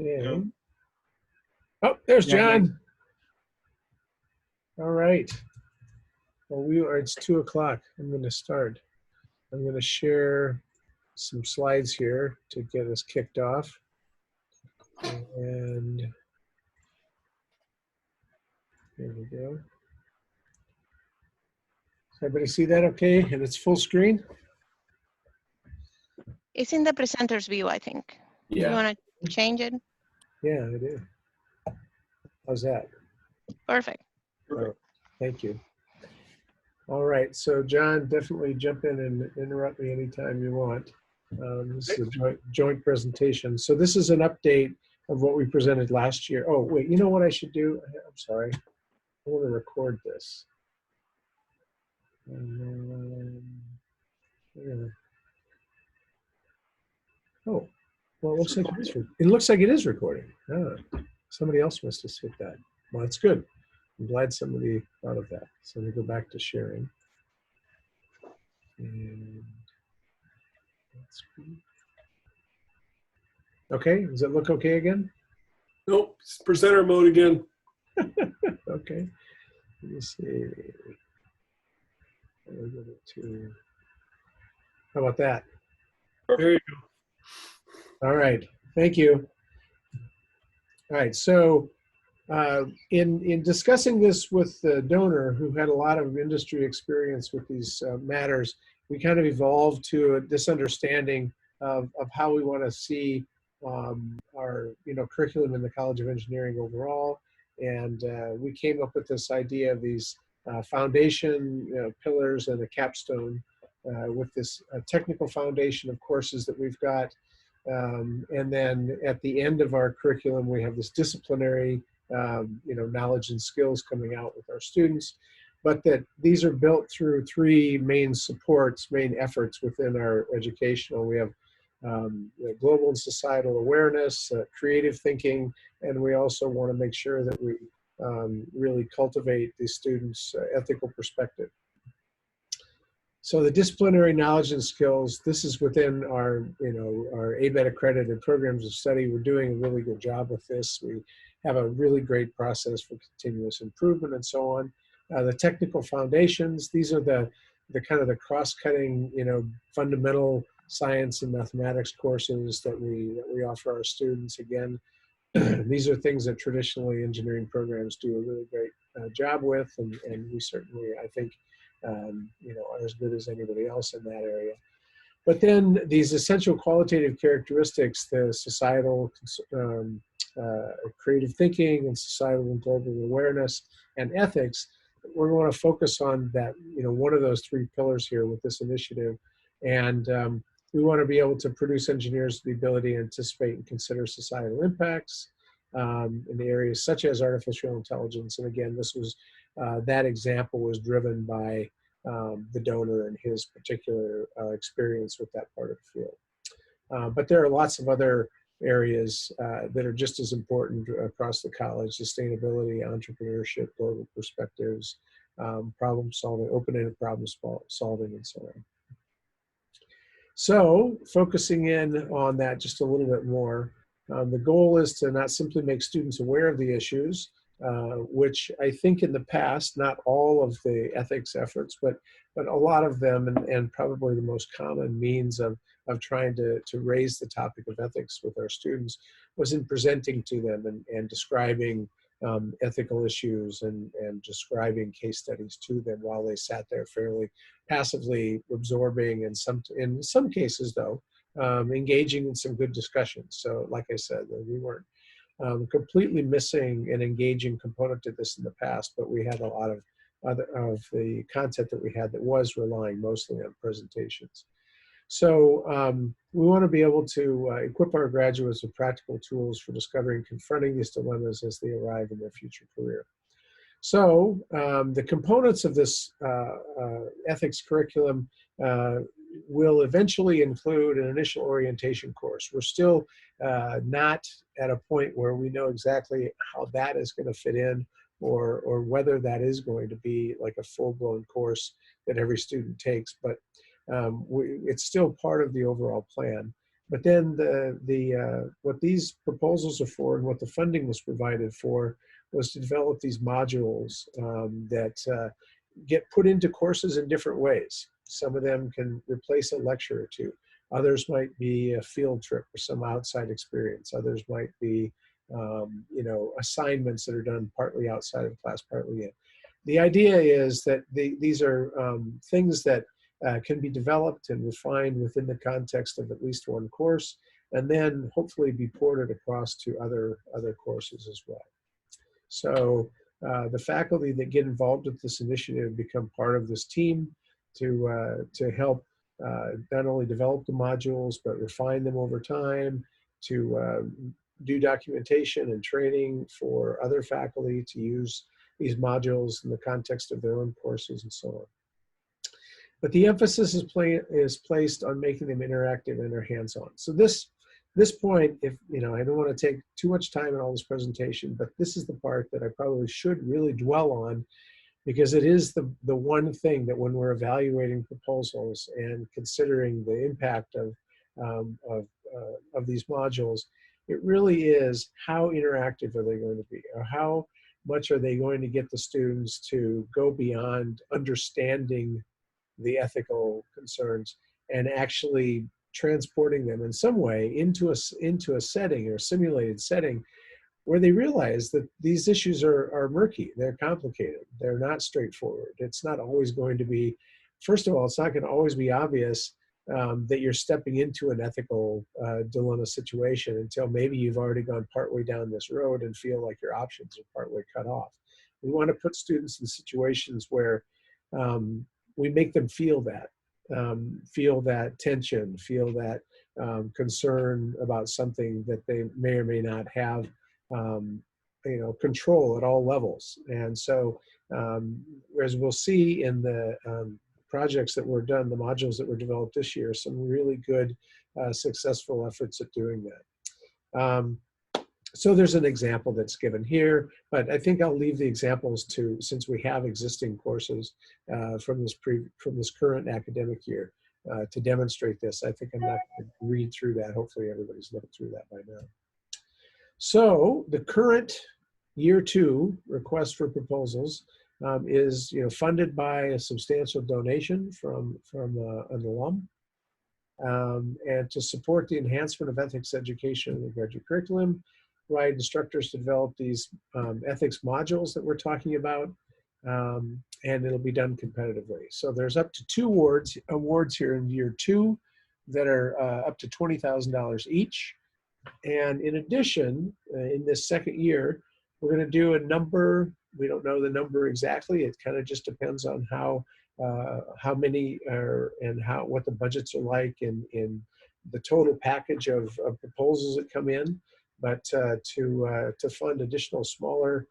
Okay. Oh, there's John. All right. Well, it's 2 o'clock. I'm going to start. I'm going to share some slides here to get us kicked off. And here we go. Does everybody see that okay? And it's full screen? It's in the presenter's view, I think. Yeah. You want to change it? Yeah, I do. How's that? Perfect. Oh, thank you. All right, so John, definitely jump in and interrupt me anytime you want. This is a joint presentation. So this is an update of what we presented last year. Oh, wait, you know what I should do? I'm sorry. I want to record this. Oh, well, it looks like it is recording. Ah, somebody else must have hit that. Well, that's good. I'm glad somebody thought of that. So let me go back to sharing. And that's good. Okay, does it look okay again? Nope, it's presenter mode again. Okay, let me see. How about that? There you go. All right, thank you. All right, so in discussing this with the donor who had a lot of industry experience with these matters, we kind of evolved to this understanding of how we want to see our curriculum in the College of Engineering overall, and we came up with this idea of these foundation pillars and a capstone with this technical foundation of courses that we've got, and then at the end of our curriculum we have this disciplinary knowledge and skills coming out with our students, but that these are built through three main efforts within our educational. We have global and societal awareness, creative thinking, and we also want to make sure that we really cultivate the students' ethical perspective. So the disciplinary knowledge and skills, this is within our, our ABET accredited programs of study. We're doing a really good job with this. We have a really great process for continuous improvement and so on. The technical foundations, these are the kind of the cross-cutting, fundamental science and mathematics courses that we offer our students. Again, these are things that traditionally engineering programs do a really great job with, and we certainly, I think, are as good as anybody else in that area. But then these essential qualitative characteristics, the societal, creative thinking, and societal and global awareness and ethics, we're going to focus on that, one of those three pillars here with this initiative. And we want to be able to produce engineers with the ability to anticipate and consider societal impacts in the areas such as artificial intelligence. And again, this was that example was driven by the donor and his particular experience with that part of the field. But there are lots of other areas that are just as important across the college: sustainability, entrepreneurship, global perspectives, problem solving, open-ended problem solving, and so on. So focusing in on that just a little bit more, the goal is to not simply make students aware of the issues, which I think in the past, not all of the ethics efforts, but a lot of them, and probably the most common means of trying to raise the topic of ethics with our students was in presenting to them and describing ethical issues and describing case studies to them while they sat there fairly passively absorbing, and in some cases though, engaging in some good discussions. So like I said, we weren't completely missing an engaging component to this in the past, but we had a lot of the content that we had that was relying mostly on presentations. So we want to be able to equip our graduates with practical tools for discovering and confronting these dilemmas as they arrive in their future career. So the components of this ethics curriculum will eventually include an initial orientation course. We're still not at a point where we know exactly how that is going to fit in, or whether that is going to be like a full-blown course that every student takes, but it's still part of the overall plan. But then what these proposals are for and what the funding was provided for was to develop these modules that get put into courses in different ways. Some of them can replace a lecture or two. Others might be a field trip or some outside experience. Others might be, you know, assignments that are done partly outside of class, partly in. The idea is that these are things that can be developed and refined within the context of at least one course, and then hopefully be ported across to other courses as well. So the faculty that get involved with this initiative become part of this team to help not only develop the modules, but refine them over time, to do documentation and training for other faculty to use these modules in the context of their own courses and so on. But the emphasis is placed on making them interactive and they're hands-on. So this point, if you know, I don't want to take too much time in all this presentation, but this is the part that I probably should really dwell on, because it is the one thing that when we're evaluating proposals and considering the impact of these modules, it really is how interactive are they going to be, or how much are they going to get the students to go beyond understanding the ethical concerns and actually transporting them in some way into a setting or a simulated setting where they realize that these issues are murky, they're complicated, they're not straightforward. It's not always going to be, first of all, it's not going to always be obvious that you're stepping into an ethical dilemma situation until maybe you've already gone partway down this road and feel like your options are partway cut off. We want to put students in situations where we make them feel that tension, feel that concern about something that they may or may not have, you know, control at all levels. And so, as we'll see in the projects that were done, the modules that were developed this year, some really good, successful efforts at doing that. So there's an example that's given here, but I think I'll leave the examples to, since we have existing courses from this current academic year to demonstrate this. I think I'm not going to read through that. Hopefully everybody's looked through that by now. So the current year 2 request for proposals is, you know, funded by a substantial donation from an alum, and to support the enhancement of ethics education in the graduate curriculum, provide instructors to develop these ethics modules that we're talking about, and it'll be done competitively. So there's up to 2 awards here in year 2 that are up to $20,000 each. And in addition, in this second year, we're going to do a number. We don't know the number exactly. It kind of just depends on how many are and what the budgets are like in the total package of proposals that come in. But to fund additional smaller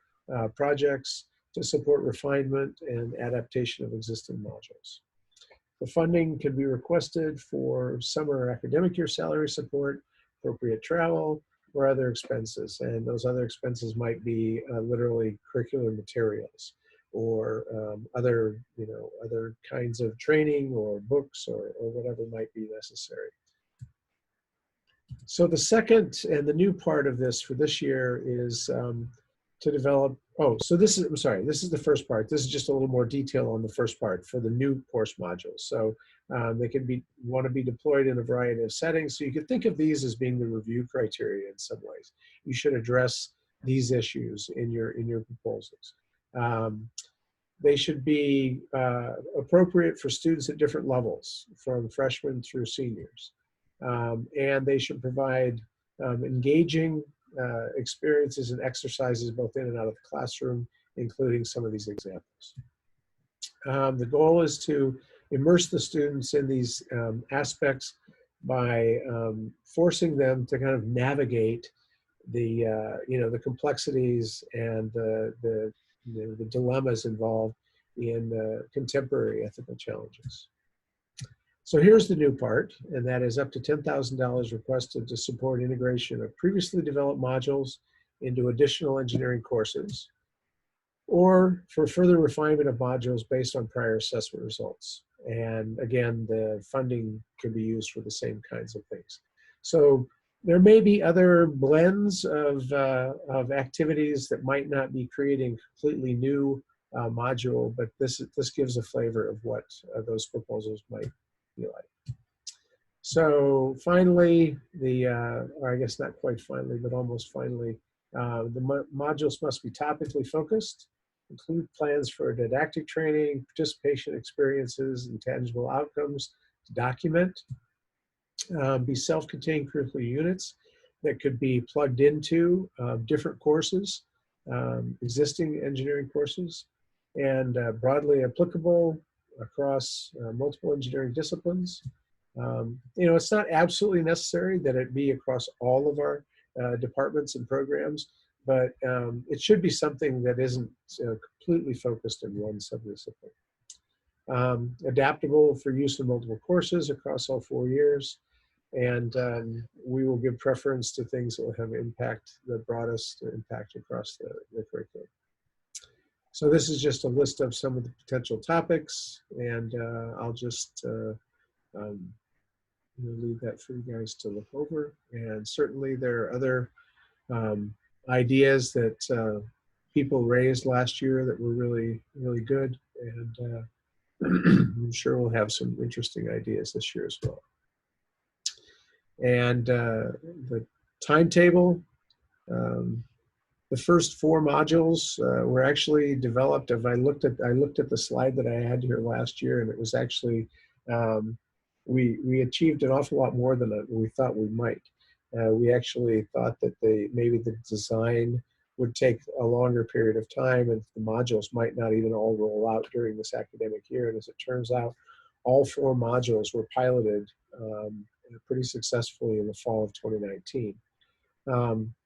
projects to support refinement and adaptation of existing modules. The funding can be requested for summer academic year salary support, appropriate travel, or other expenses. And those other expenses might be literally curricular materials or other kinds of training or books or whatever might be necessary. So the second and the new part of this for this year is to develop, so this is, I'm sorry, this is the first part. This is just a little more detail on the first part for the new course modules. So they can want to be deployed in a variety of settings. So you could think of these as being the review criteria in some ways. You should address these issues in your proposals. They should be appropriate for students at different levels, from freshmen through seniors. And they should provide engaging experiences and exercises both in and out of the classroom, including some of these examples. The goal is to immerse the students in these aspects by forcing them to kind of navigate the the complexities and the dilemmas involved in contemporary ethical challenges. So here's the new part, and that is up to $10,000 requested to support integration of previously developed modules into additional engineering courses, or for further refinement of modules based on prior assessment results. And again, the funding can be used for the same kinds of things. So there may be other blends of activities that might not be creating completely new module, but this gives a flavor of what those proposals might be like. So finally, or I guess not quite finally, but almost finally, the modules must be topically focused, include plans for didactic training, participation experiences, and tangible outcomes to document, be self-contained curricular units that could be plugged into different courses, existing engineering courses, and broadly applicable across multiple engineering disciplines. It's not absolutely necessary that it be across all of our departments and programs, but it should be something that isn't completely focused in one subdiscipline. Adaptable for use in multiple courses across all 4 years, and we will give preference to things that will have the broadest impact across the curriculum. So this is just a list of some of the potential topics, and I'll just leave that for you guys to look over. And certainly there are other ideas that people raised last year that were really, really good. And I'm sure we'll have some interesting ideas this year as well. And the timetable, the first 4 modules were actually developed. I looked at the slide that I had here last year, and it was actually, we achieved an awful lot more than we thought we might. We actually thought that maybe the design would take a longer period of time, and the modules might not even all roll out during this academic year. And as it turns out, all 4 modules were piloted pretty successfully in the fall of 2019.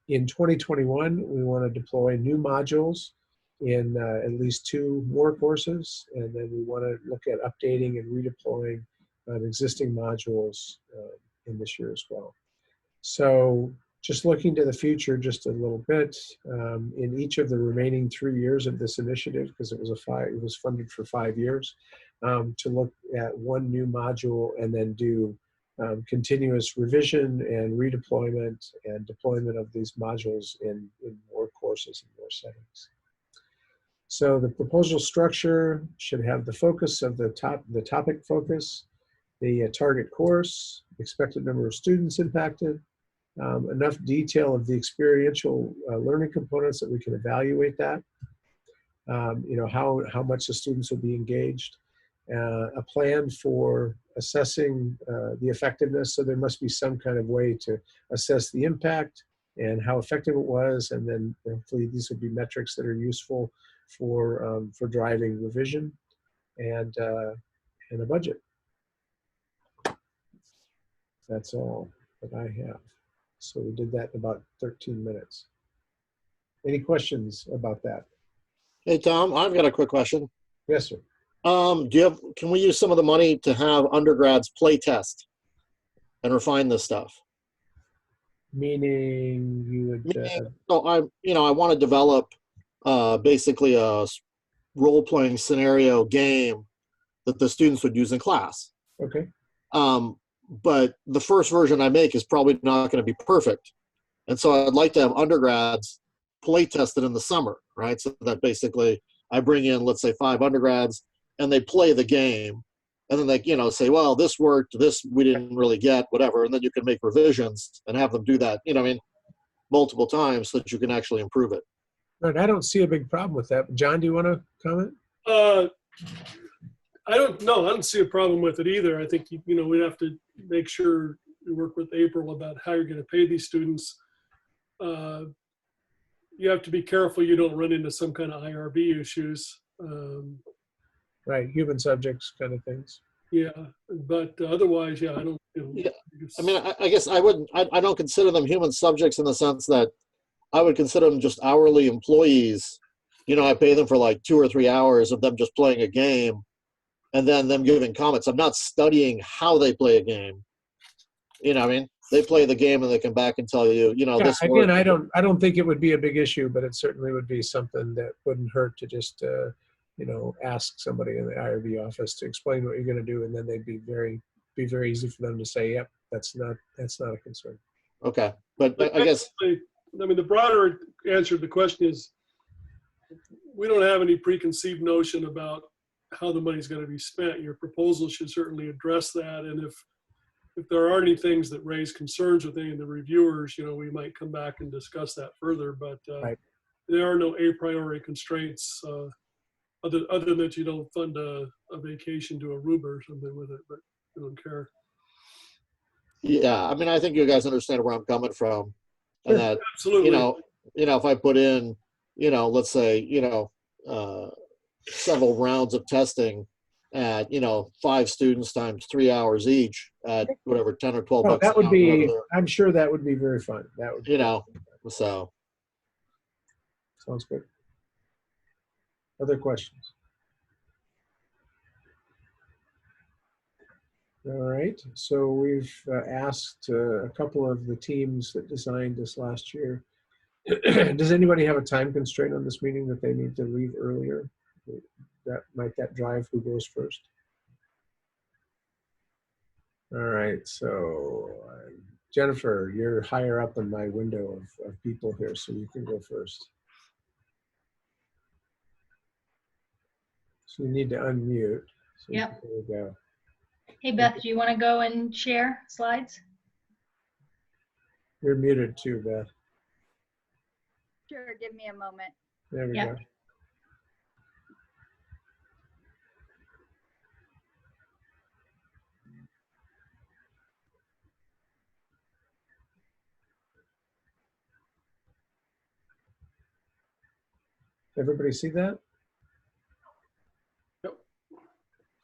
In 2021, we want to deploy new modules in at least 2 more courses, and then we want to look at updating and redeploying existing modules in this year as well. So just looking to the future just a little bit, in each of the remaining 3 years of this initiative, because it was funded for 5 years, to look at 1 new module and then do continuous revision and redeployment and deployment of these modules in more courses and more settings. So the proposal structure should have the focus of the topic focus, the target course, expected number of students impacted, enough detail of the experiential learning components that we can evaluate that, how much the students will be engaged, a plan for assessing the effectiveness. So there must be some kind of way to assess the impact and how effective it was, and then hopefully these would be metrics that are useful for driving revision, and a budget. That's all that I have. So we did that in about 13 minutes. Any questions about that? Hey, Tom, I've got a quick question. Yes, sir. Can we use some of the money to have undergrads play test and refine this stuff? Meaning you would... So I want to develop basically a role-playing scenario game that the students would use in class. Okay. But the first version I make is probably not going to be perfect. And so I'd like to have undergrads play tested in the summer, right? So that basically I bring in, let's say, 5 undergrads, and they play the game, and then they, say, well, this worked, this we didn't really get, whatever. And then you can make revisions and have them do that, multiple times so that you can actually improve it. Right. I don't see a big problem with that. John, do you want to comment? I don't see a problem with it either. I think, we have to make sure we work with April about how you're going to pay these students. You have to be careful you don't run into some kind of IRB issues. Right, human subjects kind of things. Yeah, but otherwise, yeah, I don't. Yeah. I mean, I guess I don't consider them human subjects in the sense that I would consider them just hourly employees. I pay them for like 2 or 3 hours of them just playing a game, and then them giving comments. I'm not studying how they play a game. They play the game and they come back and tell you, this again, worked. I don't think it would be a big issue, but it certainly would be something that wouldn't hurt to just ask somebody in the IRB office to explain what you're going to do, and then they'd be very easy for them to say, yep, that's not a concern. Okay, but I guess, I mean, the broader answer to the question is, we don't have any preconceived notion about how the money's going to be spent. Your proposal should certainly address that. And if there are any things that raise concerns with any of the reviewers, we might come back and discuss that further. But Right. there are no a priori constraints other than that you don't fund a vacation to Aruba or something with it, but I don't care. yeah, I mean, I think you guys understand where I'm coming from, and that, Absolutely. if I put in, let's say, several rounds of testing at, 5 students times 3 hours each at whatever, 10 or 12 Oh, bucks. that would an hour, be, whatever I'm sure that would be very fun. That would, so. sounds good. Other questions? All right, so we've asked a couple of the teams that designed this last year. Does anybody have a time constraint on this meeting that they need to leave earlier? Might that drive who goes first? All right, so Jennifer, you're higher up in my window of people here, so you can go first. So you need to unmute. So Yep. There we go. Hey, Beth, do you want to go and share slides? You're muted too, Beth. Sure, give me a moment. There we Yeah. go. Everybody see that? Yep.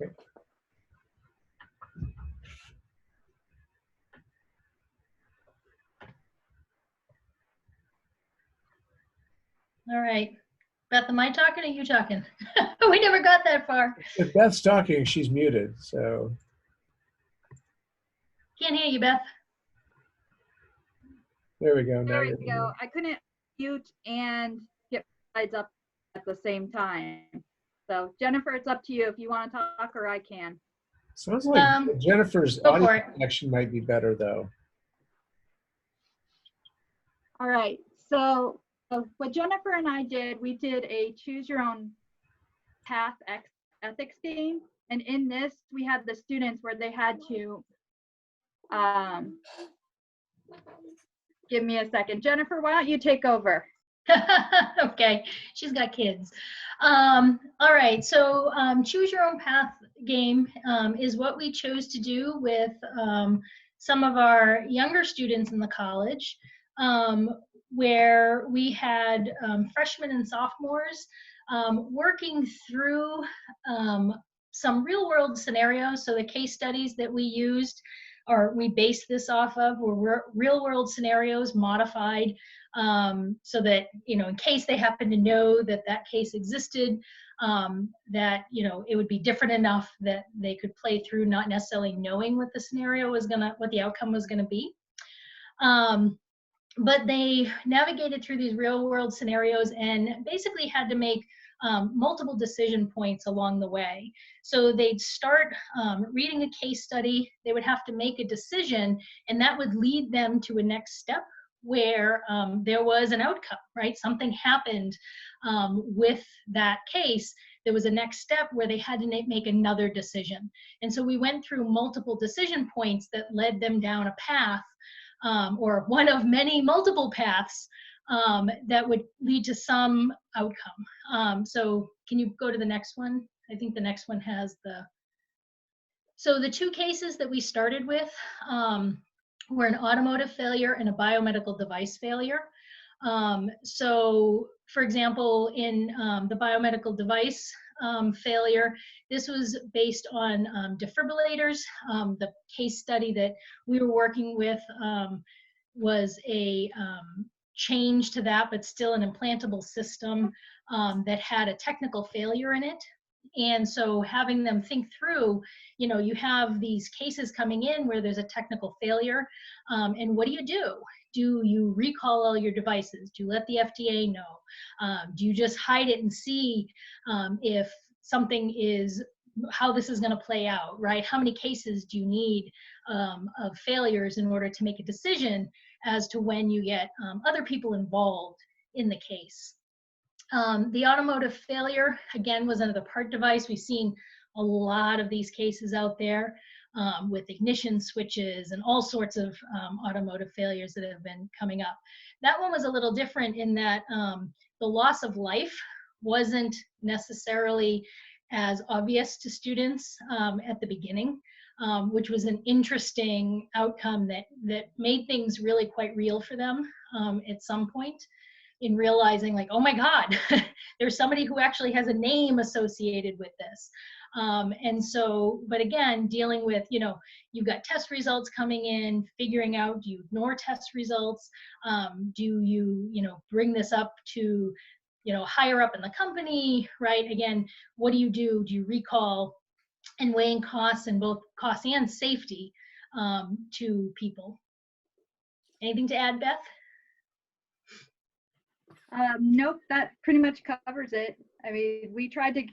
Okay. All right. Beth, am I talking or you talking? We never got that far. If Beth's talking, she's muted, so. Can't hear you, Beth. There we go. Now There you're we go. I couldn't mute and get slides up at the same time. So Jennifer, it's up to you if you want to talk, or I can. Sounds like Jennifer's Go for audio it. connection might be better though. All right. So what Jennifer and I did, we did a choose your own path ethics game. And in this, we had the students where they had to, give me a second. Jennifer, why don't you take over? Okay, she's got kids. All right, so choose your own path game is what we chose to do with some of our younger students in the college, where we had freshmen and sophomores working through some real world scenarios. So the case studies that we used, or we based this off of, were real world scenarios modified so that, in case they happen to know that that case existed, that, it would be different enough that they could play through, not necessarily knowing what the scenario was what the outcome was gonna be. But they navigated through these real world scenarios and basically had to make multiple decision points along the way. So they'd start reading a case study, they would have to make a decision, and that would lead them to a next step where there was an outcome, right? Something happened with that case. There was a next step where they had to make another decision. And so we went through multiple decision points that led them down a path, or one of many multiple paths that would lead to some outcome. So can you go to the next one? I think the next one has so the two cases that we started with were an automotive failure and a biomedical device failure. So for example, in the biomedical device failure, this was based on defibrillators. The case study that we were working with was a change to that, but still an implantable system that had a technical failure in it. And so having them think through, you have these cases coming in where there's a technical failure, and what do? Do you recall all your devices? Do you let the FDA know? Do you just hide it and see if something is how this is going to play out, right? How many cases do you need of failures in order to make a decision as to when you get other people involved in the case? The automotive failure, again, was another part device. We've seen a lot of these cases out there with ignition switches and all sorts of automotive failures that have been coming up. That one was a little different in that the loss of life wasn't necessarily as obvious to students at the beginning, which was an interesting outcome that made things really quite real for them at some point, in realizing like, oh my God, there's somebody who actually has a name associated with this. And so, but again, dealing with, you've got test results coming in, figuring out, do you ignore test results? Do you, bring this up to, higher up in the company, right? Again, what do you do? Do you recall? And weighing costs, and both costs and safety to people. Anything to add, Beth? Nope, that pretty much covers it. I mean, we tried to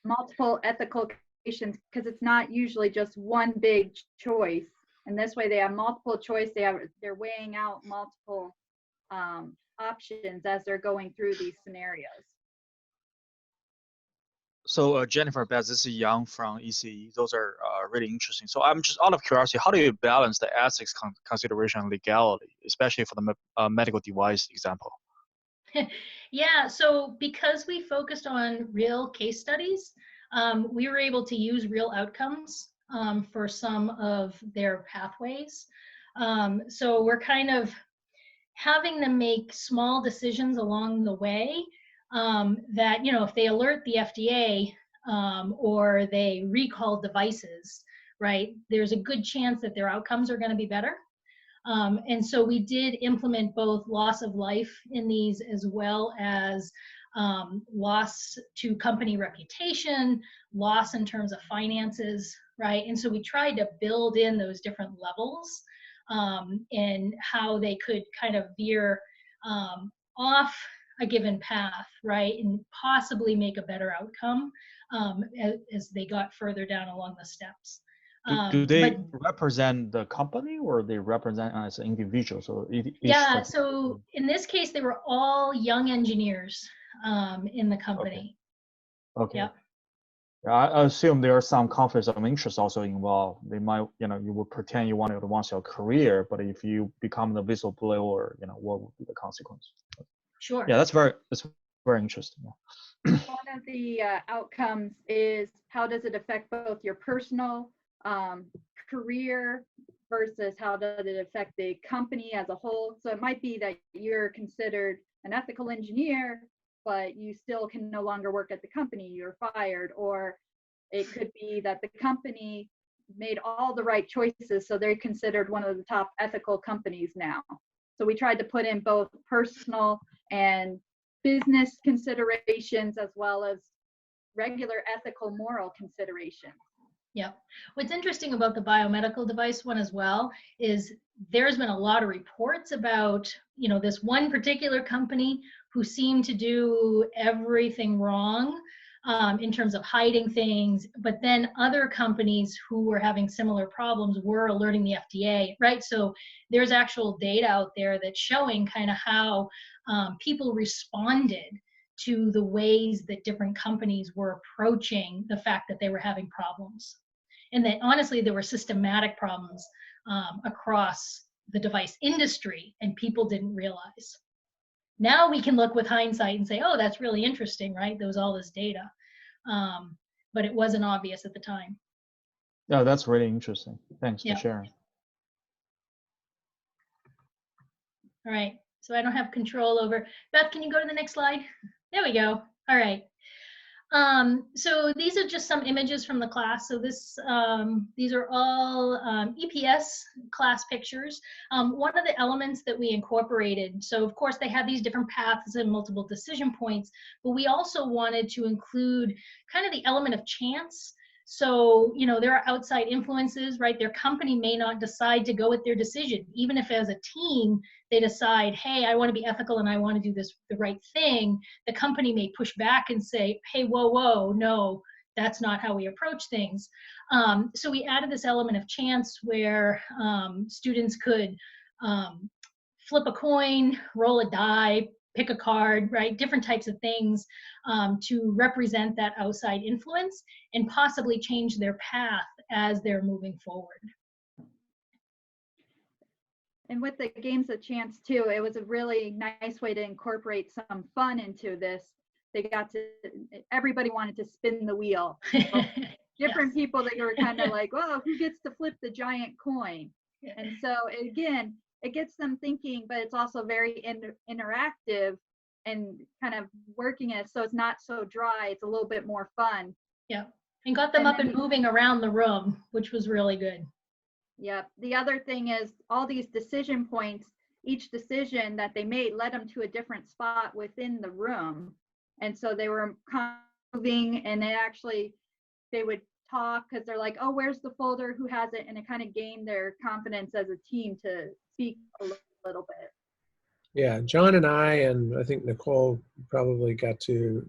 multiple ethical questions because it's not usually just one big choice. And this way they have multiple choice. They're weighing out multiple options as they're going through these scenarios. So Jennifer, Beth, this is Yang from ECE. Those are really interesting. So I'm just out of curiosity, how do you balance the ethics consideration and legality, especially for the medical device example? Yeah, so because we focused on real case studies, we were able to use real outcomes for some of their pathways. So we're kind of having them make small decisions along the way that, if they alert the FDA or they recall devices, right, there's a good chance that their outcomes are going to be better. And so we did implement both loss of life in these, as well as loss to company reputation, loss in terms of finances, right? And so we tried to build in those different levels and how they could kind of veer off a given path, right? And possibly make a better outcome as they got further down along the steps. Do they represent the company, or they represent as an individual? So yeah, so in this case, they were all young engineers in the company. Okay. Yep. I assume there are some conflicts of interest also involved. They might, you would pretend you want to advance your career, but if you become the whistleblower, what would be the consequence? Sure. Yeah, that's very interesting. Yeah. One of the outcomes is, how does it affect both your personal career versus how does it affect the company as a whole? So it might be that you're considered an ethical engineer, but you still can no longer work at the company, you're fired. Or it could be that the company made all the right choices, so they're considered one of the top ethical companies now. So we tried to put in both personal and business considerations, as well as regular ethical moral considerations. Yeah. What's interesting about the biomedical device one as well is there's been a lot of reports about, this one particular company who seemed to do everything wrong in terms of hiding things, but then other companies who were having similar problems were alerting the FDA, right? So there's actual data out there that's showing kind of how people responded to the ways that different companies were approaching the fact that they were having problems. And that honestly, there were systematic problems across the device industry, and people didn't realize. Now we can look with hindsight and say, oh, that's really interesting, right? There was all this data, but it wasn't obvious at the time. Yeah, that's really interesting. Thanks for Yeah. sharing. All right, so I don't have control over. Beth, can you go to the next slide? There we go. All right. So these are just some images from the class. So these are all EPS class pictures. One of the elements that we incorporated, so of course they have these different paths and multiple decision points, but we also wanted to include kind of the element of chance. So, there are outside influences, right? Their company may not decide to go with their decision. Even if as a team, they decide, hey, I want to be ethical and I want to do the right thing, the company may push back and say, hey, whoa, no, that's not how we approach things. So we added this element of chance where students could flip a coin, roll a die, pick a card, right? Different types of things to represent that outside influence and possibly change their path as they're moving forward. And with the games of chance too, it was a really nice way to incorporate some fun into this. They got to, everybody wanted to spin the wheel. Different people that were kind of like, oh, who gets to flip the giant coin? And so again, it gets them thinking, but it's also very interactive and kind of working it so it's not so dry. It's a little bit more fun. Yeah, and got them up and moving around the room, which was really good. Yep. The other thing is all these decision points, each decision that they made led them to a different spot within the room. And so they were moving and they would talk because they're like, oh, where's the folder? Who has it? And it kind of gained their confidence as a team to speak a little bit. Yeah, John and I think Nicole probably got to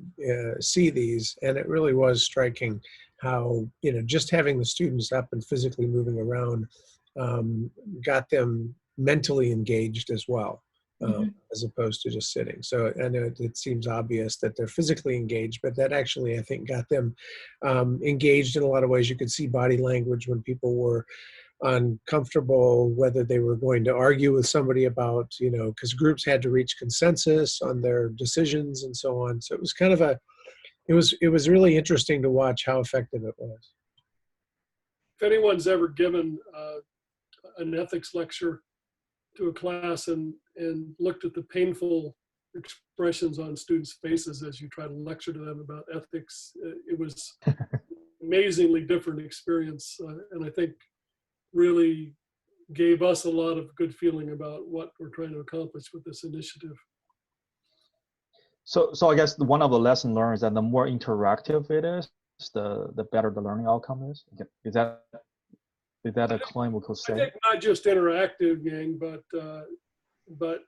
see these, and it really was striking how, just having the students up and physically moving around got them mentally engaged as well, as opposed to just sitting. So I know it seems obvious that they're physically engaged, but that actually, I think, got them engaged in a lot of ways. You could see body language when people were uncomfortable, whether they were going to argue with somebody about, because groups had to reach consensus on their decisions and so on. So it was kind of it was really interesting to watch how effective it was. If anyone's ever given an ethics lecture to a class and looked at the painful expressions on students' faces as you try to lecture to them about ethics, it was amazingly different experience. And I think really gave us a lot of good feeling about what we're trying to accomplish with this initiative. So I guess one of the lessons learned is that the more interactive it is, the better the learning outcome is. Is that a claim we could say? I think not just interactive, Yang, but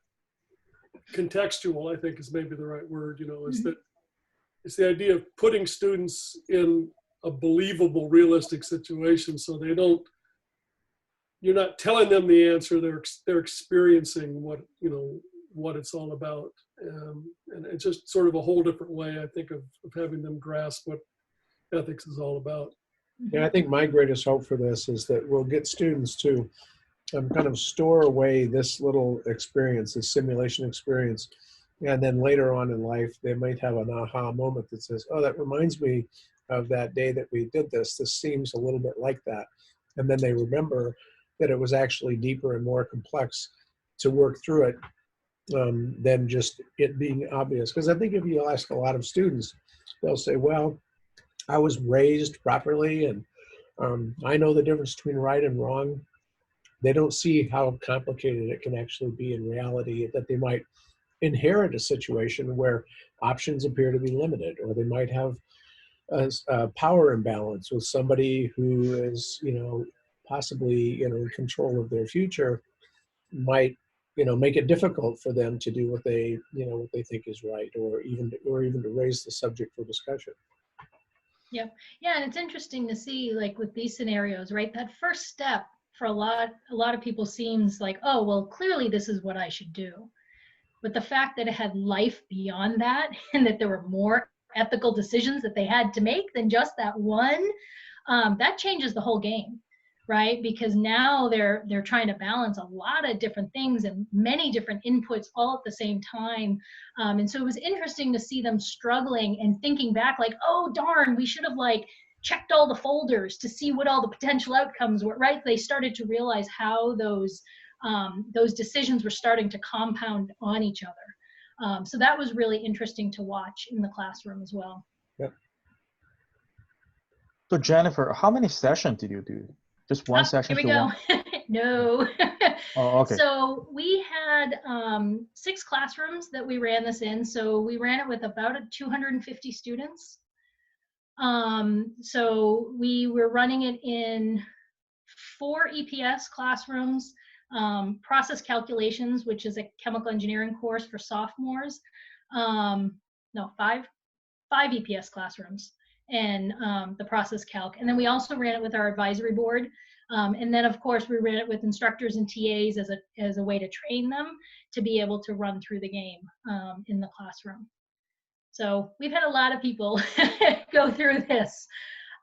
contextual, I think is maybe the right word, is that it's the idea of putting students in a believable, realistic situation so you're not telling them the answer, they're experiencing what it's all about. And it's just sort of a whole different way, I think, of having them grasp what ethics is all about. Yeah, I think my greatest hope for this is that we'll get students to kind of store away this little experience, this simulation experience, and then later on in life, they might have an aha moment that says, oh, that reminds me of that day that we did this. This seems a little bit like that. And then they remember that it was actually deeper and more complex to work through it than just it being obvious. Because I think if you ask a lot of students, they'll say, well, I was raised properly and I know the difference between right and wrong. They don't see how complicated it can actually be in reality, that they might inherit a situation where options appear to be limited, or they might have a power imbalance with somebody who is, possibly in control of their future, might make it difficult for them to do what they think is right, or even to raise the subject for discussion. Yeah, and it's interesting to see, like with these scenarios, right? That first step for a lot of people seems like, oh, well, clearly this is what I should do. But the fact that it had life beyond that, and that there were more ethical decisions that they had to make than just that one, that changes the whole game, right? Because now they're trying to balance a lot of different things and many different inputs all at the same time. And so it was interesting to see them struggling and thinking back like, oh, darn, we should have checked all the folders to see what all the potential outcomes were, right? They started to realize how those decisions were starting to compound on each other. So that was really interesting to watch in the classroom as well. Yep. So Jennifer, how many sessions did you do? Just one session? Here we go. No. Oh, okay. So we had 6 classrooms that we ran this in. So we ran it with about 250 students. So we were running it in 4 EPS classrooms, process calculations, which is a chemical engineering course for sophomores. No, 5 EPS classrooms. and the process calc. And then we also ran it with our advisory board. And then of course we ran it with instructors and TAs as a way to train them to be able to run through the game in the classroom. So we've had a lot of people go through this.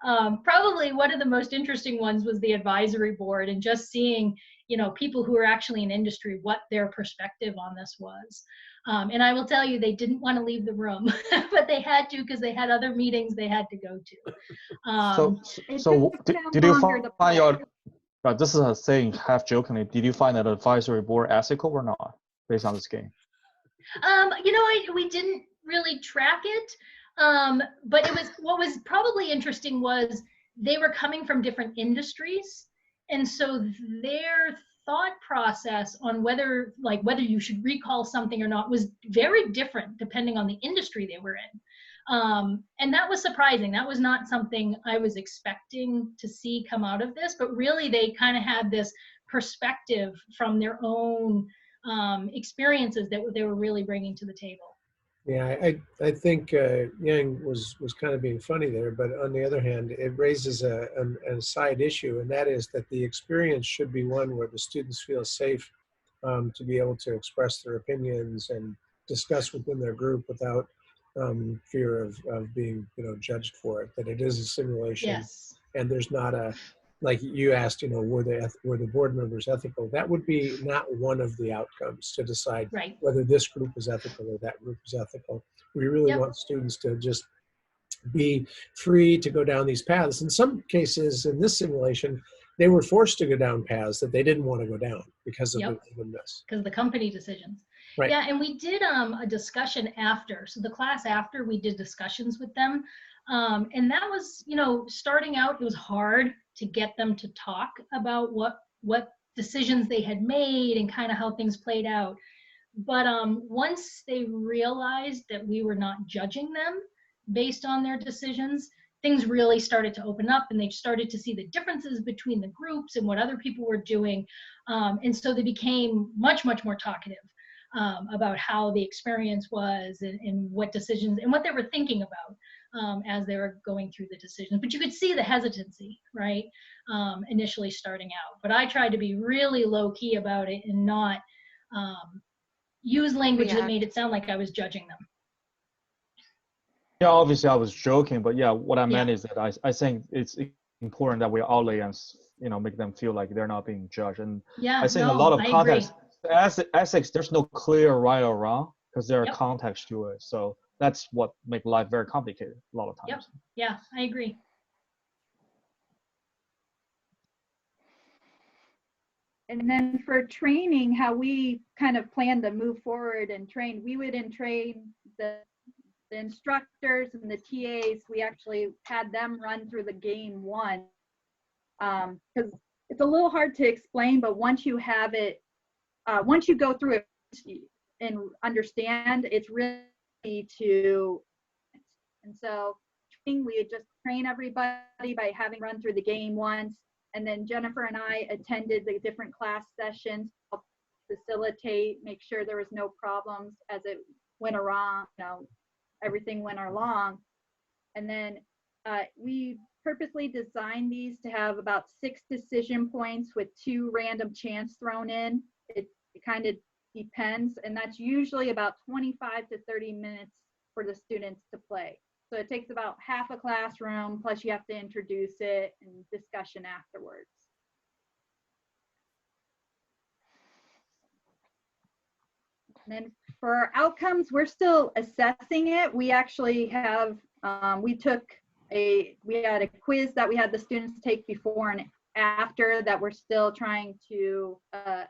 Probably one of the most interesting ones was the advisory board, and just seeing, you know, people who are actually in industry, what their perspective on this was. And I will tell you, they didn't want to leave the room, but they had to because they had other meetings they had to go to. So took them did you longer to find play. your, this is a saying half jokingly, did you find that advisory board ethical or not based on this game? You know, we didn't really track it, but what was probably interesting was they were coming from different industries, and so their thought process on whether you should recall something or not was very different depending on the industry they were in. And that was surprising. That was not something I was expecting to see come out of this, but really they kind of had this perspective from their own experiences that they were really bringing to the table. Yeah, I think Yang was kind of being funny there, but on the other hand, it raises a side issue, and that is that the experience should be one where the students feel safe to be able to express their opinions and discuss within their group without fear of being, you know, judged for it. That it is a simulation, Yes. and there's not a, like you asked, you know, were the board members ethical? That would be not one of the outcomes to decide Right. whether this group is ethical or that group is ethical. We really Yep. want students to just be free to go down these paths. In some cases, in this simulation, they were forced to go down paths that they didn't want to go down because of Yep. the randomness. Because of the company decisions. Right. Yeah, and we did a discussion after. So the class after, we did discussions with them. And that was, you know, starting out, it was hard to get them to talk about what decisions they had made and kind of how things played out. But once they realized that we were not judging them based on their decisions, things really started to open up, and they started to see the differences between the groups and what other people were doing. And so they became much, much more talkative about how the experience was and what decisions and what they were thinking about as they were going through the decisions. But you could see the hesitancy, right, initially starting out. But I tried to be really low key about it and not use language that made it sound like I was judging them. Yeah, obviously I was joking, but yeah, what I meant is that I think it's important that we audience, you know, make them feel like they're not being judged. And I think a lot of context, ethics, there's no clear right or wrong because there are context to it. So that's what makes life very complicated a lot of times. Yep. Yeah, I agree. And then for training, how we kind of plan to move forward and train, we would train the instructors and the TAs. We actually had them run through the game one, because it's a little hard to explain, but once you have it, once you go through it and understand, it's really to, and so we would just train everybody by having run through the game once. And then Jennifer and I attended the different class sessions, facilitate, make sure there was no problems as it went around, you know, everything went along. And then we purposely designed these to have about 6 decision points with 2 random chance thrown in. It kind of depends, and that's usually about 25 to 30 minutes for the students to play. So it takes about half a classroom, plus you have to introduce it and discussion afterwards. And then for our outcomes, we're still assessing it. We actually have, we had a quiz that we had the students take before and after that we're still trying to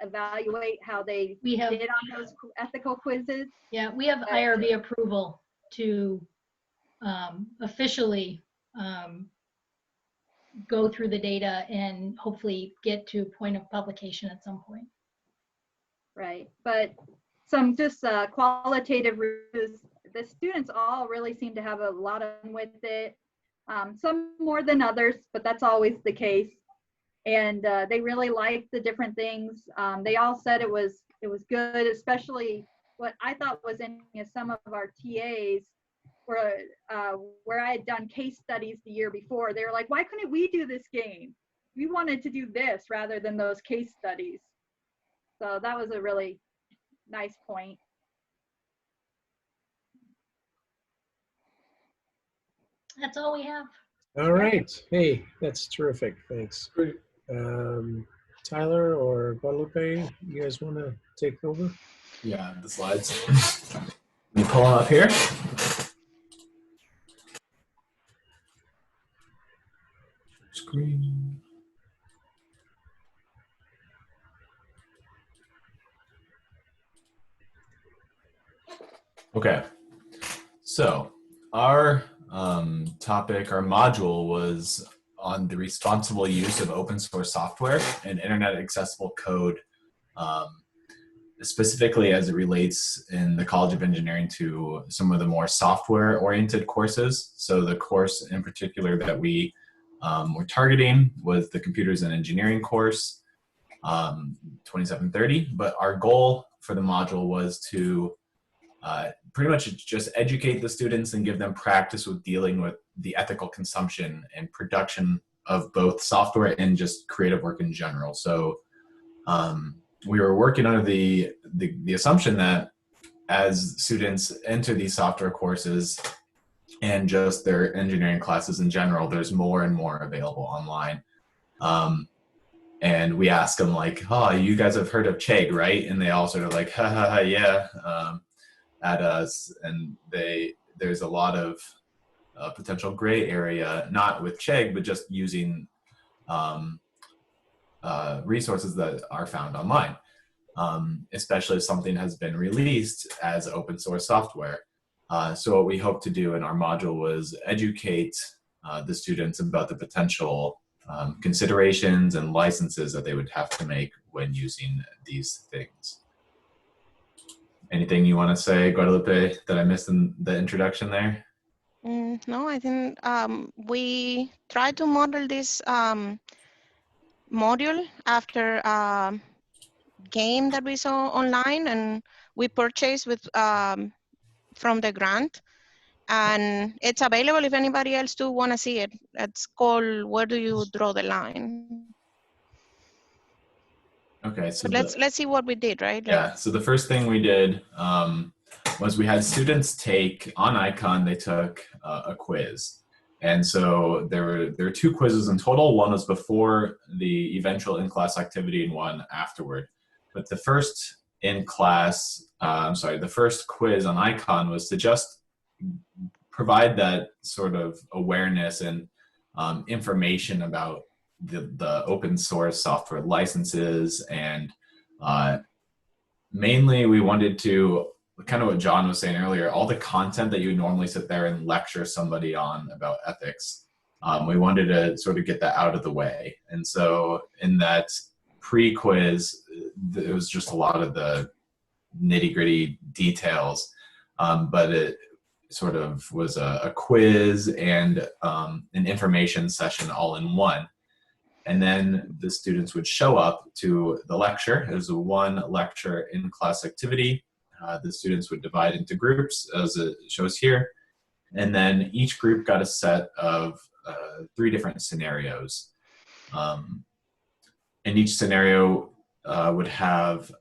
evaluate how they did on those ethical quizzes. Yeah, we have IRB approval to officially go through the data and hopefully get to a point of publication at some point. Right, but some just qualitative reviews. The students all really seem to have a lot of fun with it. Some more than others, but that's always the case. And they really liked the different things. They all said it was good, especially what I thought was interesting is some of our TAs where I had done case studies the year before. They were like, why couldn't we do this game? We wanted to do this rather than those case studies. So that was a really nice point. That's all we have. All right. Hey, that's terrific. Thanks. Great. Tyler or Guadalupe, you guys want to take over? Yeah, the slides. Let me pull them up here. Screen. Okay, so our topic, our module was on the responsible use of open source software and internet accessible code, specifically as it relates in the College of Engineering to some of the more software oriented courses. So the course in particular that we were targeting was the Computers and Engineering course, 2730, but our goal for the module was to pretty much just educate the students and give them practice with dealing with the ethical consumption and production of both software and just creative work in general. So we were working under the assumption that as students enter these software courses and just their engineering classes in general, there's more and more available online. And we ask them like, oh, you guys have heard of Chegg, right? And they all sort of like, ha ha ha, yeah, at us. And there's a lot of potential gray area, not with Chegg, but just using resources that are found online, especially if something has been released as open source software. So what we hope to do in our module was educate the students about the potential considerations and licenses that they would have to make when using these things. Anything you want to say, Guadalupe, that I missed in the introduction there? No, I think we tried to model this module after a game that we saw online, and we purchased with from the grant, and it's available if anybody else do want to see it. It's called Where Do You Draw the Line? Okay, so let's see what we did, right? Yeah, so the first thing we did was we had students take, on Icon, they took a quiz. And so there were two quizzes in total. One was before the eventual in-class activity and one afterward. But the first the first quiz on Icon was to just provide that sort of awareness and information about the open source software licenses. And mainly we wanted to, kind of what John was saying earlier, all the content that you would normally sit there and lecture somebody on about ethics, we wanted to sort of get that out of the way. And so in that pre-quiz, it was just a lot of the nitty-gritty details, but it sort of was a quiz and an information session all in one. And then the students would show up to the lecture. It was a one lecture in-class activity. The students would divide into groups, as it shows here. And then each group got a set of 3 different scenarios. And each scenario would have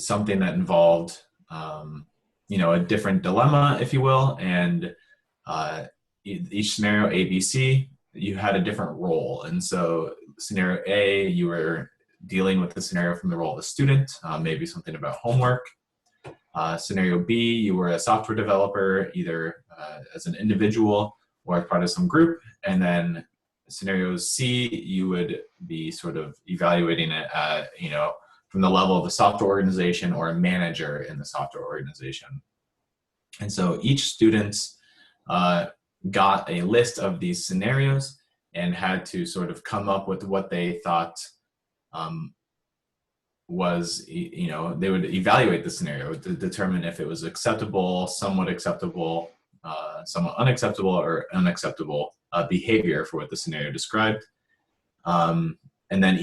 something that involved, a different dilemma, if you will. And each scenario, A, B, C, you had a different role. And so scenario A, you were dealing with the scenario from the role of a student, maybe something about homework. Scenario B, you were a software developer, either as an individual or as part of some group. And then scenario C, you would be sort of evaluating it at, from the level of a software organization or a manager in the software organization. And so each student got a list of these scenarios and had to sort of come up with what they thought was, they would evaluate the scenario to determine if it was acceptable, somewhat acceptable, somewhat unacceptable, or unacceptable behavior for what the scenario described. And then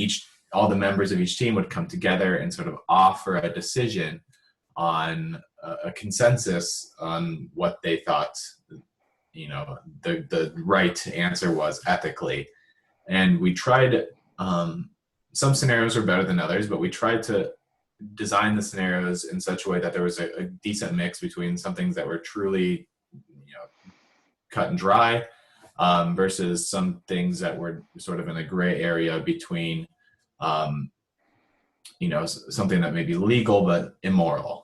all the members of each team would come together and sort of offer a decision on a consensus on what they thought the right answer was ethically. And we tried, some scenarios are better than others, but we tried to design the scenarios in such a way that there was a decent mix between some things that were truly, cut and dry, versus some things that were sort of in a gray area between, something that may be legal but immoral.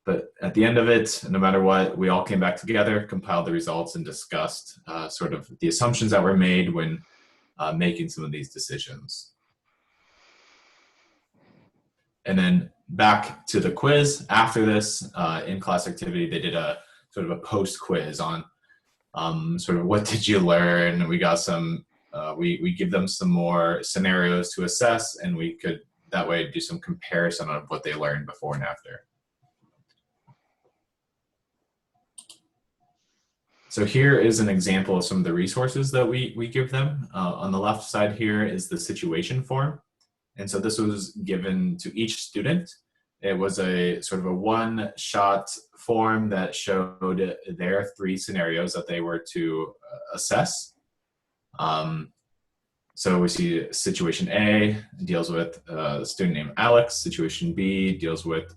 But at the end of it, no matter what, we all came back together, compiled the results, and discussed sort of the assumptions that were made when making some of these decisions. And then back to the quiz. After this in-class activity, they did a sort of a post-quiz on sort of what did you learn. We got some, we give them some more scenarios to assess, and we could that way do some comparison of what they learned before and after. So here is an example of some of the resources that we give them. On the left side here is the situation form. And so this was given to each student. It was a sort of a one-shot form that showed their 3 scenarios that they were to assess. So we see situation A deals with a student named Alex. Situation B deals with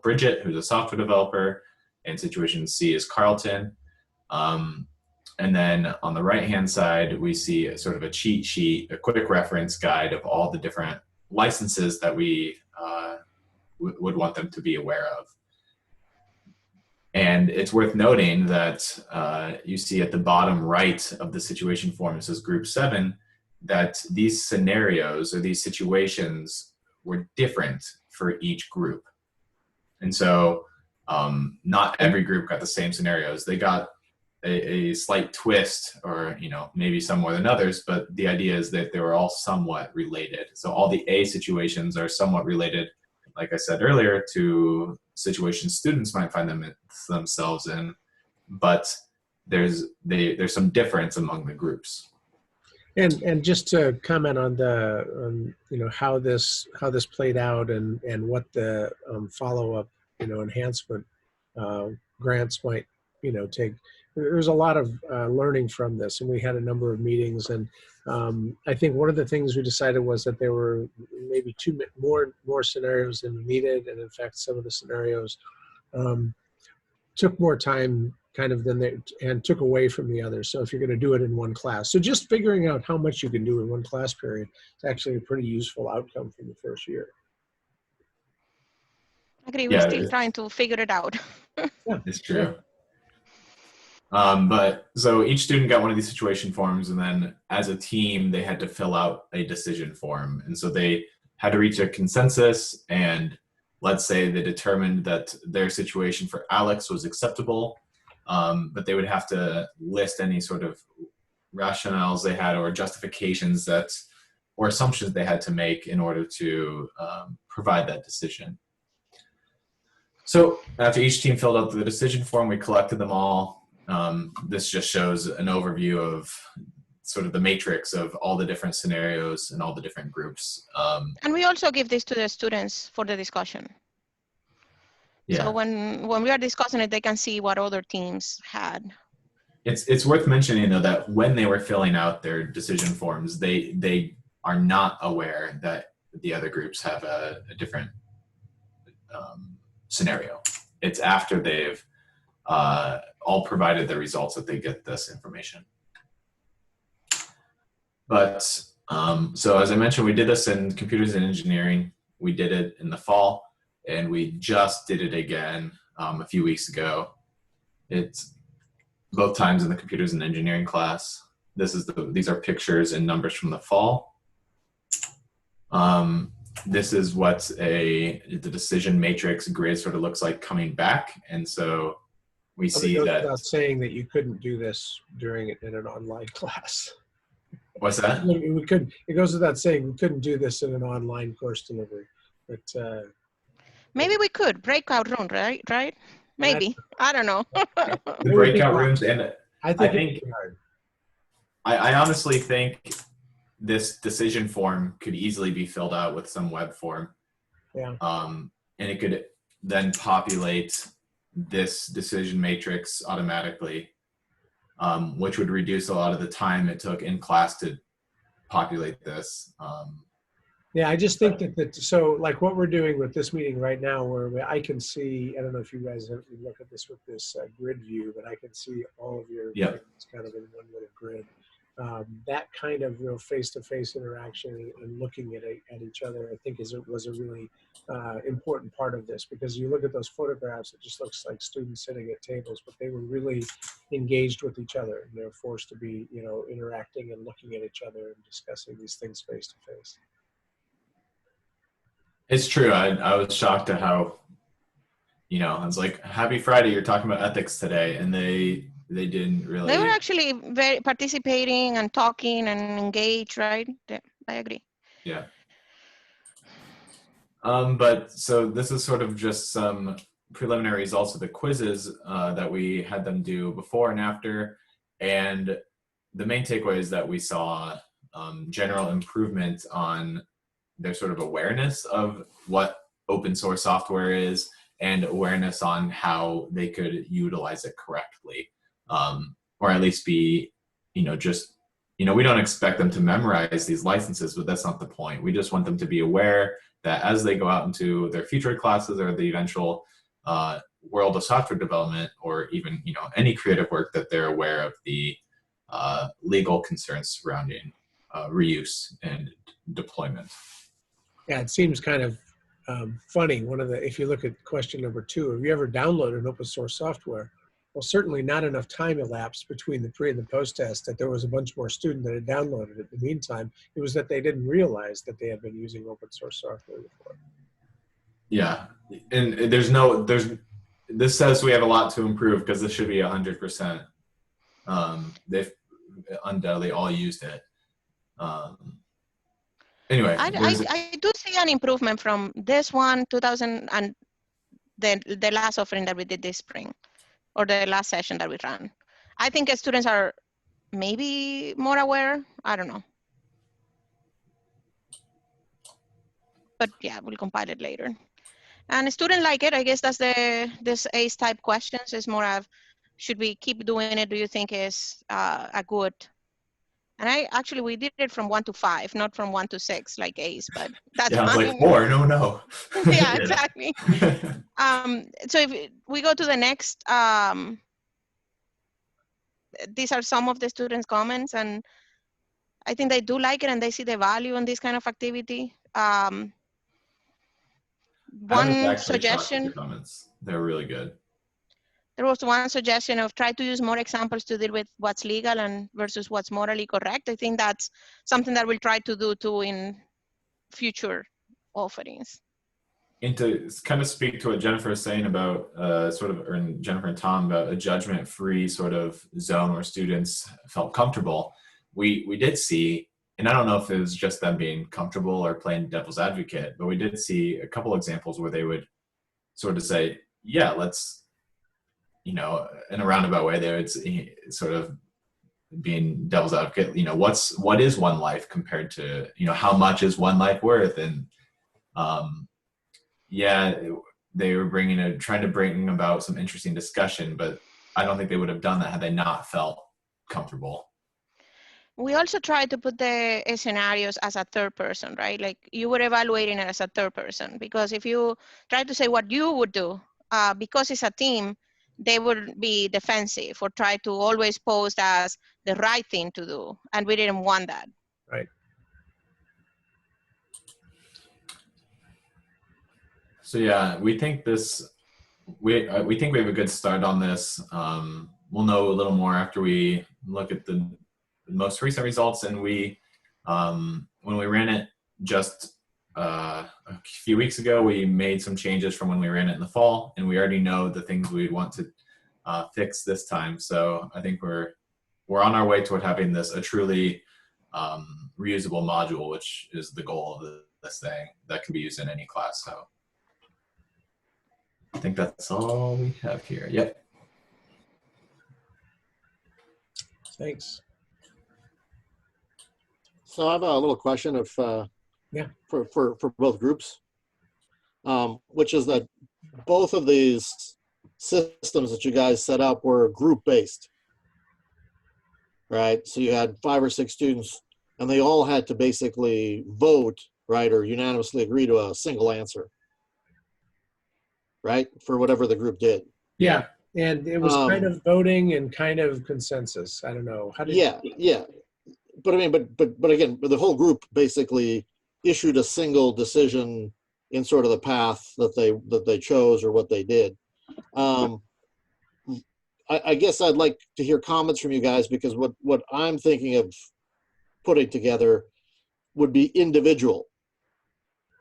Bridget, who's a software developer. And situation C is Carlton. And then on the right-hand side, we see sort of a cheat sheet, a quick reference guide of all the different licenses that we would want them to be aware of. And it's worth noting that you see at the bottom right of the situation form, it says group 7, that these scenarios or these situations were different for each group. And so not every group got the same scenarios. They got a slight twist, or maybe some more than others, but the idea is that they were all somewhat related. So all the A situations are somewhat related, like I said earlier, to situations students might find themselves in, but there's some difference among the groups. And just to comment on the how this played out and what the follow-up enhancement grants might take. There's a lot of learning from this, and we had a number of meetings, and I think one of the things we decided was that there were maybe more scenarios than needed, and in fact some of the scenarios took more time kind of and took away from the others. So if you're going to do it in one class, so just figuring out how much you can do in one class period is actually a pretty useful outcome from the first year. I agree. We're still trying to figure it out. Yeah, it's true. But so each student got one of these situation forms, and then as a team, they had to fill out a decision form. And so they had to reach a consensus, and let's say they determined that their situation for Alex was acceptable, but they would have to list any sort of rationales they had or justifications or assumptions they had to make in order to provide that decision. So after each team filled out the decision form, we collected them all. This just shows an overview of sort of the matrix of all the different scenarios and all the different groups. And we also give this to the students for the discussion. Yeah. So when we are discussing it, they can see what other teams had. It's worth mentioning though that when they were filling out their decision forms, they are not aware that the other groups have a different scenario. It's after they've all provided the results that they get this information. But so as I mentioned, we did this in computers and engineering. We did it in the fall, and we just did it again a few weeks ago. It's both times in the computers and engineering class. These are pictures and numbers from the fall. This is what the decision matrix grid sort of looks like coming back. And so we see that. Without saying that you couldn't do this during it in an online class. What's that? We could. It goes without saying we couldn't do this in an online course delivery, but maybe we could breakout room, right? Maybe. I don't know. The breakout rooms, and I honestly think this decision form could easily be filled out with some web form. Yeah. And it could then populate this decision matrix automatically, which would reduce a lot of the time it took in class to populate this. Yeah, I just think so like what we're doing with this meeting right now, where I can see, I don't know if you guys have looked at this with this grid view, but I can see all of your things kind of in one little grid. That kind of face-to-face interaction and looking at each other, I think was a really important part of this, because you look at those photographs, it just looks like students sitting at tables, but they were really engaged with each other, and they're forced to be, interacting and looking at each other and discussing these things face-to-face. It's true. I was shocked at how, I was like, happy Friday, you're talking about ethics today. And they didn't really. They were actually very participating and talking and engaged, right? Yeah, I agree. Yeah. But so this is sort of just some preliminary results of the quizzes that we had them do before and after. And the main takeaway is that we saw general improvement on their sort of awareness of what open source software is and awareness on how they could utilize it correctly, or at least be, we don't expect them to memorize these licenses, but that's not the point. We just want them to be aware that as they go out into their future classes or the eventual world of software development, or even, any creative work, that they're aware of the legal concerns surrounding reuse and deployment. Yeah, it seems kind of funny. If you look at question number 2, have you ever downloaded open source software? Well, certainly not enough time elapsed between the pre and the post test that there was a bunch more student that had downloaded it. In the meantime, it was that they didn't realize that they had been using open source software before. Yeah, and this says we have a lot to improve, because this should be 100%. They've undoubtedly all used it. Anyway, I do see an improvement from this one, 2000, and the last offering that we did this spring, or the last session that we ran. I think students are maybe more aware. I don't know. But yeah, we'll compile it later. And a student like it, I guess that's this ACE type questions is more of, should we keep doing it? Do you think is a good? And we did it from 1 to 5, not from 1 to 6 like ACE, but that's fine. Like 4, no. Yeah, exactly. So if we go to the next, these are some of the students' comments, and I think they do like it and they see the value in this kind of activity. One suggestion. Comments. They're really good. There was one suggestion of try to use more examples to deal with what's legal and versus what's morally correct. I think that's something that we'll try to do too in future offerings. And to kind of speak to what Jennifer is saying about Jennifer and Tom, about a judgment-free sort of zone where students felt comfortable, we did see, and I don't know if it was just them being comfortable or playing devil's advocate, but we did see a couple examples where they would sort of say, yeah, let's, in a roundabout way, they would sort of being devil's advocate, what is one life compared to, how much is one life worth? And they were trying to bring about some interesting discussion, but I don't think they would have done that had they not felt comfortable. We also try to put the scenarios as a third person, right? Like you were evaluating it as a third person, because if you try to say what you would do, because it's a team, they would be defensive or try to always pose as the right thing to do. And we didn't want that. Right. So yeah, we think we think we have a good start on this. We'll know a little more after we look at the most recent results. And when we ran it just a few weeks ago, we made some changes from when we ran it in the fall, and we already know the things we want to fix this time. So I think we're on our way toward having this a truly reusable module, which is the goal of this thing that can be used in any class. So I think that's all we have here. Yep. Thanks. So I have a little question for both groups, which is that both of these systems that you guys set up were group-based, right? So you had 5 or 6 students, and they all had to basically vote, right, or unanimously agree to a single answer, right, for whatever the group did. Yeah, and it was kind of voting and kind of consensus. I don't know. How did? Yeah. But I mean, but again, the whole group basically issued a single decision in sort of the path that they chose or what they did. I guess I'd like to hear comments from you guys, because what I'm thinking of putting together would be individual.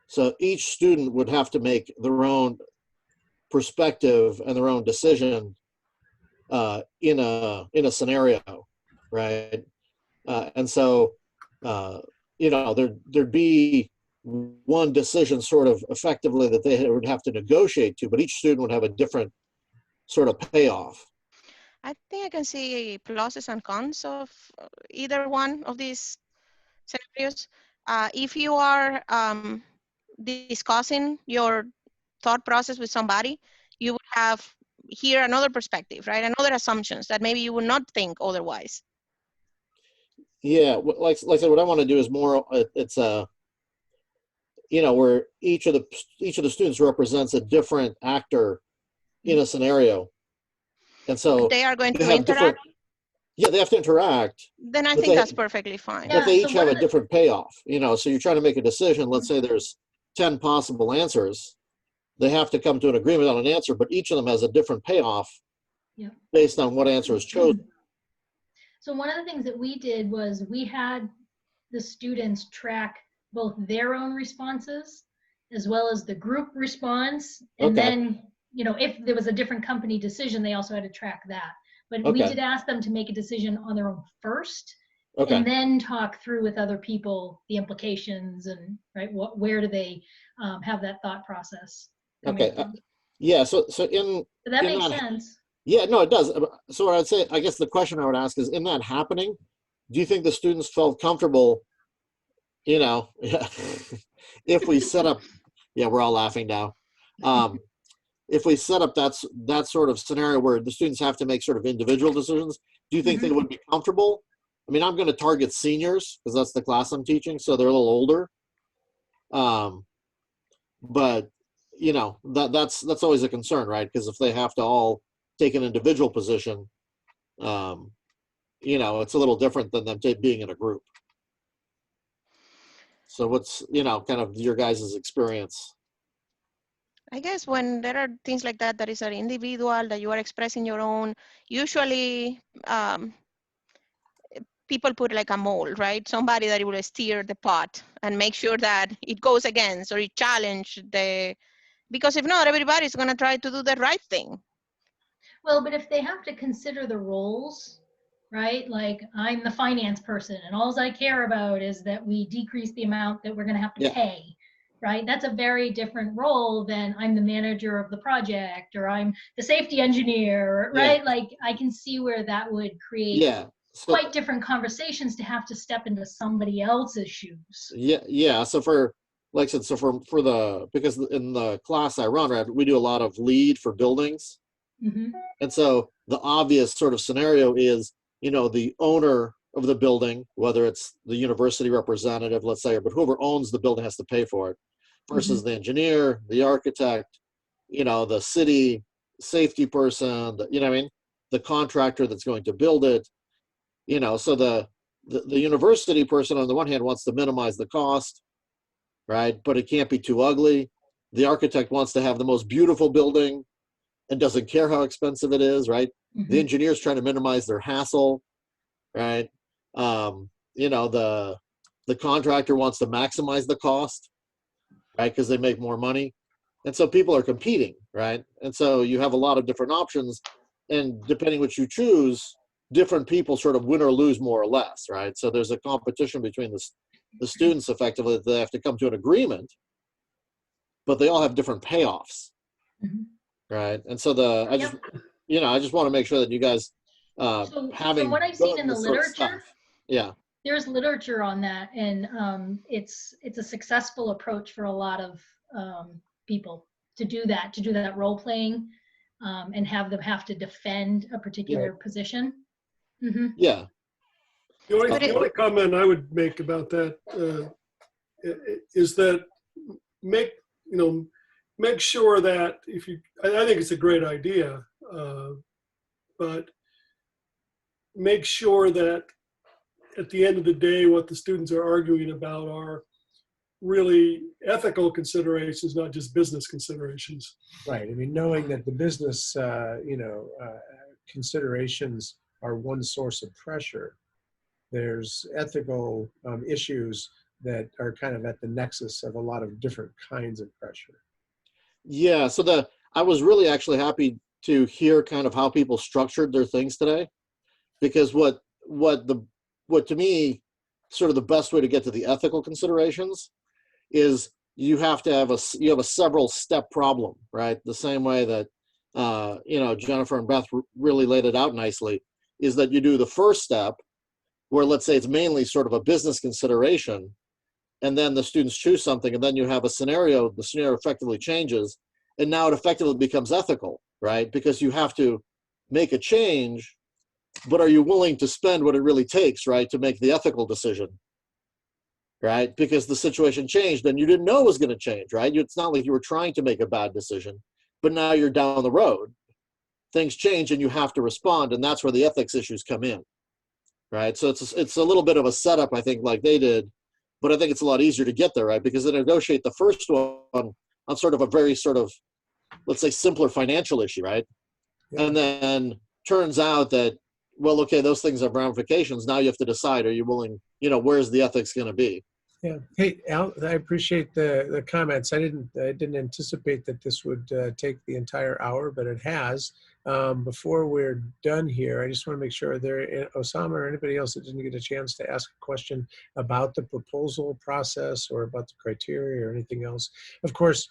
So each student would have to make their own perspective and their own decision in a scenario, right? And so, you know, there'd be one decision sort of effectively that they would have to negotiate to, but each student would have a different sort of payoff. I think I can see pluses and cons of either one of these scenarios. If you are discussing your thought process with somebody, you would have here another perspective, right? Another assumptions that maybe you would not think otherwise. Yeah, like I said, what I want to do is more. It's you know, where each of the students represents a different actor in a scenario, and so they are going to interact. Yeah, they have to interact. Then I think that's perfectly fine. But they each have a different payoff. You know, so you're trying to make a decision. Let's say there's 10 possible answers. They have to come to an agreement on an answer, but each of them has a different payoff based on what answer is chosen. So one of the things that we did was we had the students track both their own responses as well as the group response. And then, you know, if there was a different company decision, they also had to track that. But we did ask them to make a decision on their own first, and then talk through with other people the implications and where do they have that thought process. Yeah. So that makes sense. Yeah, no, it does. So what I'd say, I guess the question I would ask is, in that happening, do you think the students felt comfortable, you know, if we set up, we're all laughing now. If we set up that sort of scenario where the students have to make sort of individual decisions, do you think they would be comfortable? I mean, I'm going to target seniors because that's the class I'm teaching, so they're a little older. But you know, that's always a concern, right? Because if they have to all take an individual position, you know, it's a little different than them being in a group. So what's, you know, kind of your guys' experience? I guess when there are things like that, that is an individual, that you are expressing your own, usually people put like a mold, right? Somebody that will steer the pot and make sure that it goes against or it challenge because if not, everybody's gonna try to do the right thing. Well, but if they have to consider the roles, right? Like I'm the finance person and all I care about is that we decrease the amount that we're gonna have to pay. Right? That's a very different role than I'm the manager of the project or I'm the safety engineer, right? Like I can see where that would create quite different conversations to have to step into somebody else's shoes. Yeah. So for, like I said, because in the class I run, right, we do a lot of lead for buildings. And so the obvious sort of scenario is, you know, the owner of the building, whether it's the university representative, let's say, but whoever owns the building has to pay for it, versus the engineer, the architect, you know, the city safety person, you know what I mean, the contractor that's going to build it, you know. So the university person on the one hand wants to minimize the cost, right? But it can't be too ugly. The architect wants to have the most beautiful building and doesn't care how expensive it is, right? The engineer's trying to minimize their hassle, right? You know, the contractor wants to maximize the cost, right? Because they make more money. And so people are competing, right? And so you have a lot of different options, and depending what you choose, different people sort of win or lose more or less, right? So there's a competition between the students effectively that they have to come to an agreement, but they all have different payoffs, right? And so I just want to make sure that you guys having from what I've seen in the literature, there's literature on that, and it's a successful approach for a lot of people to do that role playing and have them have to defend a particular position. Yeah. The only comment I would make about that is that make sure that I think it's a great idea, but make sure that at the end of the day, what the students are arguing about are really ethical considerations, not just business considerations. Right. I mean, knowing that the business, considerations are one source of pressure, there's ethical issues that are kind of at the nexus of a lot of different kinds of pressure. Yeah. So I was really actually happy to hear kind of how people structured their things today, because what to me, sort of the best way to get to the ethical considerations is you have to have a several step problem, right? The same way that, Jennifer and Beth really laid it out nicely, is that you do the first step where, let's say, it's mainly sort of a business consideration, and then the students choose something, and then you have the scenario effectively changes, and now it effectively becomes ethical, right? Because you have to make a change, but are you willing to spend what it really takes, right, to make the ethical decision, right? Because the situation changed and you didn't know it was going to change, right? It's not like you were trying to make a bad decision, but now you're down the road. Things change and you have to respond, and that's where the ethics issues come in, right? So it's a little bit of a setup, I think, like they did, but I think it's a lot easier to get there, right? Because they negotiate the first one on sort of a very sort of, let's say, simpler financial issue, right? Yeah. And then turns out that, well, okay, those things are ramifications. Now you have to decide, are you willing, where's the ethics going to be? Yeah. Hey, Al, I appreciate the comments. I didn't anticipate that this would take the entire hour, but it has. Before we're done here, I just want to make sure Osama or anybody else that didn't get a chance to ask a question about the proposal process or about the criteria or anything else. Of course,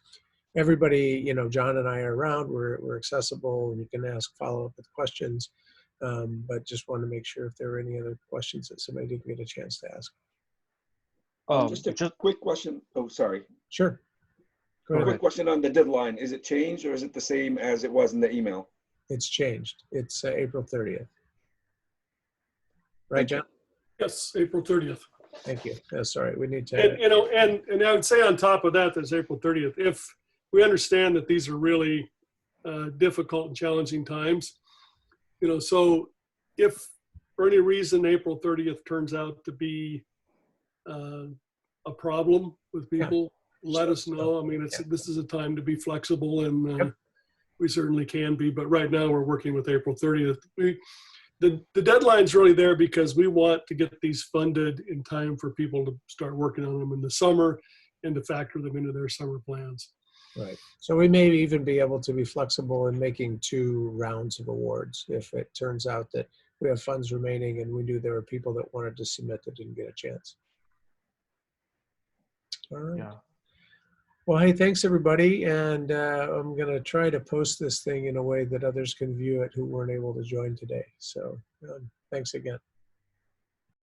everybody, John and I are around. We're accessible, and you can ask follow-up with questions. But just want to make sure if there were any other questions that somebody didn't get a chance to ask. Just a quick question. Oh, sorry. Sure. Go ahead. Quick question on the deadline. Is it changed or is it the same as it was in the email? It's changed. It's April 30th. Right, John? Yes, April 30th. Thank you. Sorry, we need to. And I would say on top of that, there's April 30th. If we understand that these are really difficult and challenging times, so if for any reason April 30th turns out to be a problem with people, let us know. I mean, this is a time to be flexible, and we certainly can be. But right now, we're working with April 30th. The deadline's really there because we want to get these funded in time for people to start working on them in the summer and to factor them into their summer plans. Right. So we may even be able to be flexible in making 2 rounds of awards if it turns out that we have funds remaining and we knew there were people that wanted to submit that didn't get a chance. All right. Yeah. Well, hey, thanks everybody. And I'm going to try to post this thing in a way that others can view it who weren't able to join today. So thanks again.